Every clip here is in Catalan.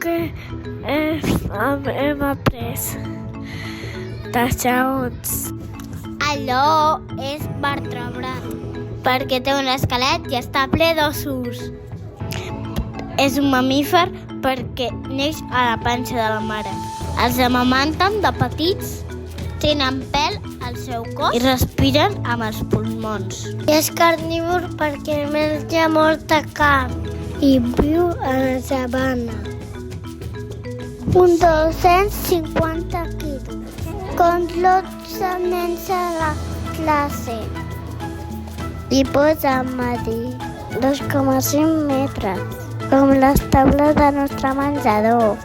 que hem après dels lleons. Allò és vertebrat, perquè té un esquelet i està ple d'ossos. És un mamífer perquè neix a la panxa de la mare. Els amamanten de petits, tenen pèl al seu cos i respiren amb els pulmons. I és carnívor perquè menja molta carn i viu a la sabana. Uns 250 quilos, com 12 nens a la classe. I posa medir 2,5 metres, com les taules del nostre menjador.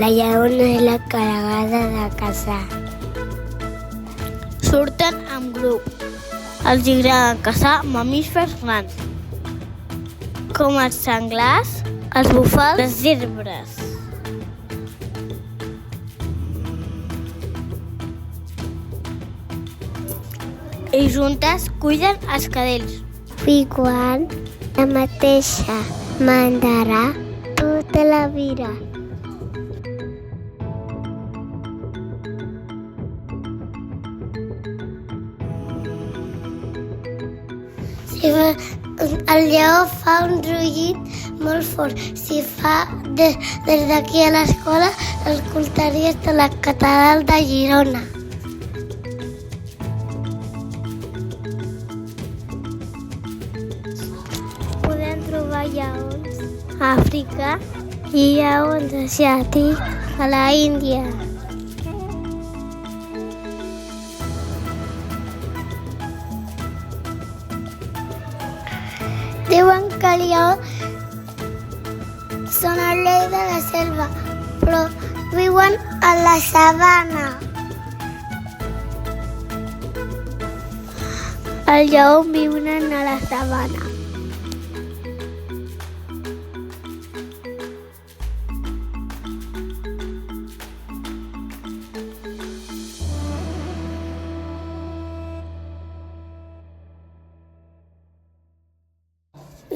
La lleona és la carregada de caçar. Surten en grup. Els agrada caçar mamífers grans, com els senglars, els búfals, les zebres. I juntes cuiden els cadells. I quan la mateixa mandarà tota la vida. El lleó fa un rugit molt fort. Si fa des d'aquí a l'escola, l'escoltaries de la catedral de Girona. Podem trobar lleons a Àfrica i lleons asiàtics a la Índia. Diuen que els lleons són el rei de la selva, però viuen a la sabana. Els lleons viuen a la sabana.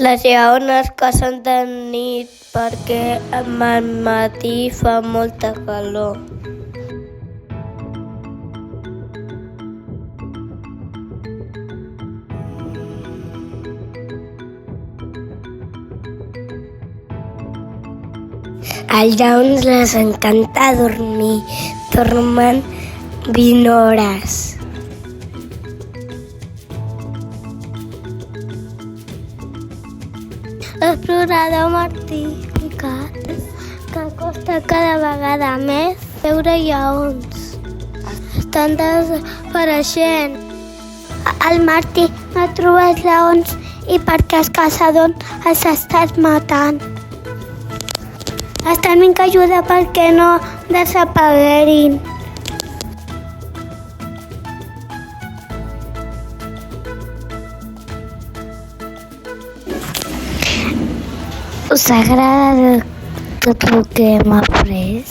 Les lleones cacen de nit perquè al matí fa molta calor. Als lleons les encanta dormir. Dormen 20 hores. L'explorador Martí Picat, que costa cada vegada més veure lleons. Estan desapareixent. El Martí no troba els lleons i perquè els caçadors els estan matant. Estan fent ajuda perquè no desapareguin. Us agrada tot el que hem après?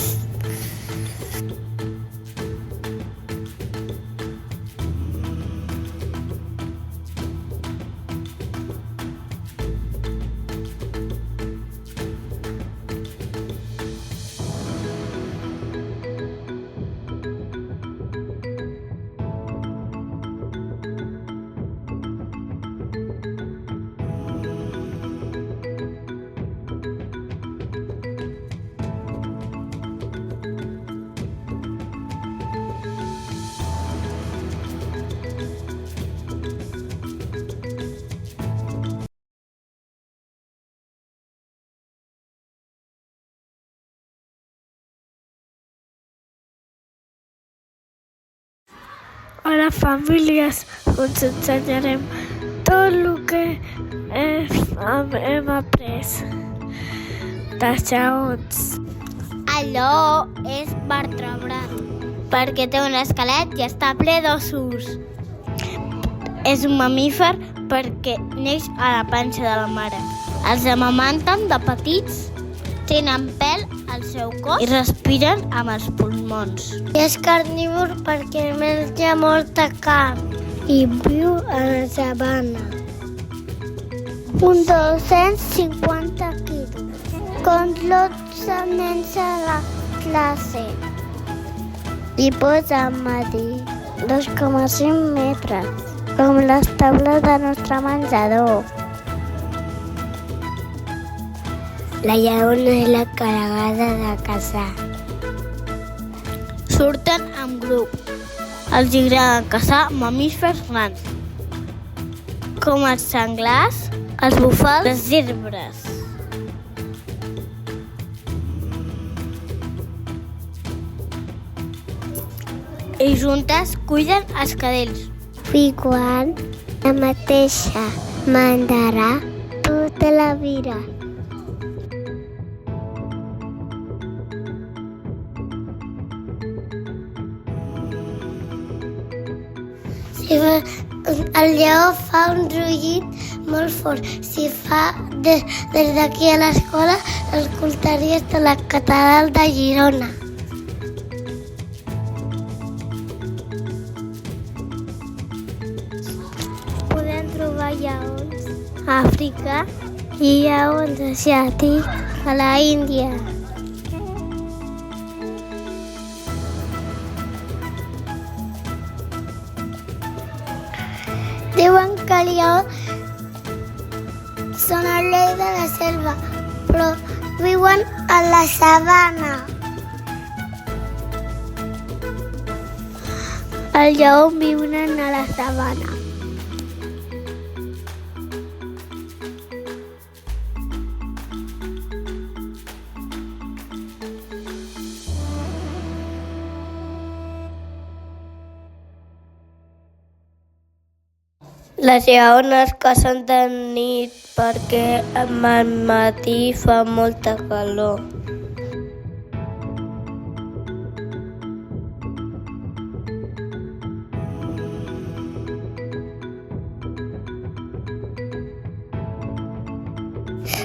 Hola famílies, us ensenyarem tot el que hem après dels lleons. Allò és vertebrat, perquè té un esquelet i està ple d'ossos. És un mamífer perquè neix a la panxa de la mare. Els amamanten de petits, tenen pèl al seu cos i respiren amb els pulmons. I és carnívor perquè menja molta carn i viu a la sabana. Un 250 quilos. Con 12 nens a la classe. I posa a medir 2,5 metres, com les taules del nostre menjador. La lleona és la carregada de caçar. Surten en grup. Els agrada caçar mamífers grans, com els senglars, els búfals, les zebres. I juntes cuiden els cadells. Igual la mateixa mandarà tota la vida. El lleó fa un rugit molt fort. Si fa des d'aquí a l'escola, l'escoltaries de la catedral de Girona. Podem trobar lleons a Àfrica i lleons asiàtics a la Índia. Diuen que el lleó són el rei de la selva, però viuen a la sabana. El lleó viuen a la sabana. Les lleones cacen de nit perquè al matí fa molta calor.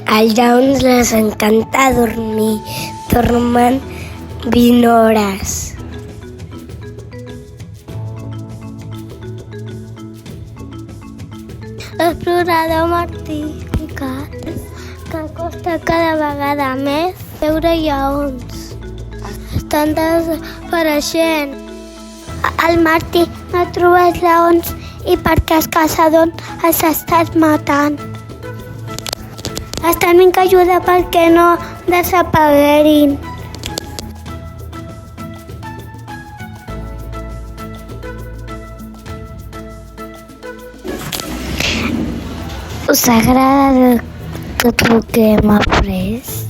Als lleons les encanta dormir. Dormen 20 hores. L'explorador Martí Picat, que costa cada vegada més veure lleons. Estan desapareixent. El Martí no ha trobat lleons i perquè els caçadors els estan matant. Estan fent ajuda perquè no desapareguin. Us agrada tot el que hem après?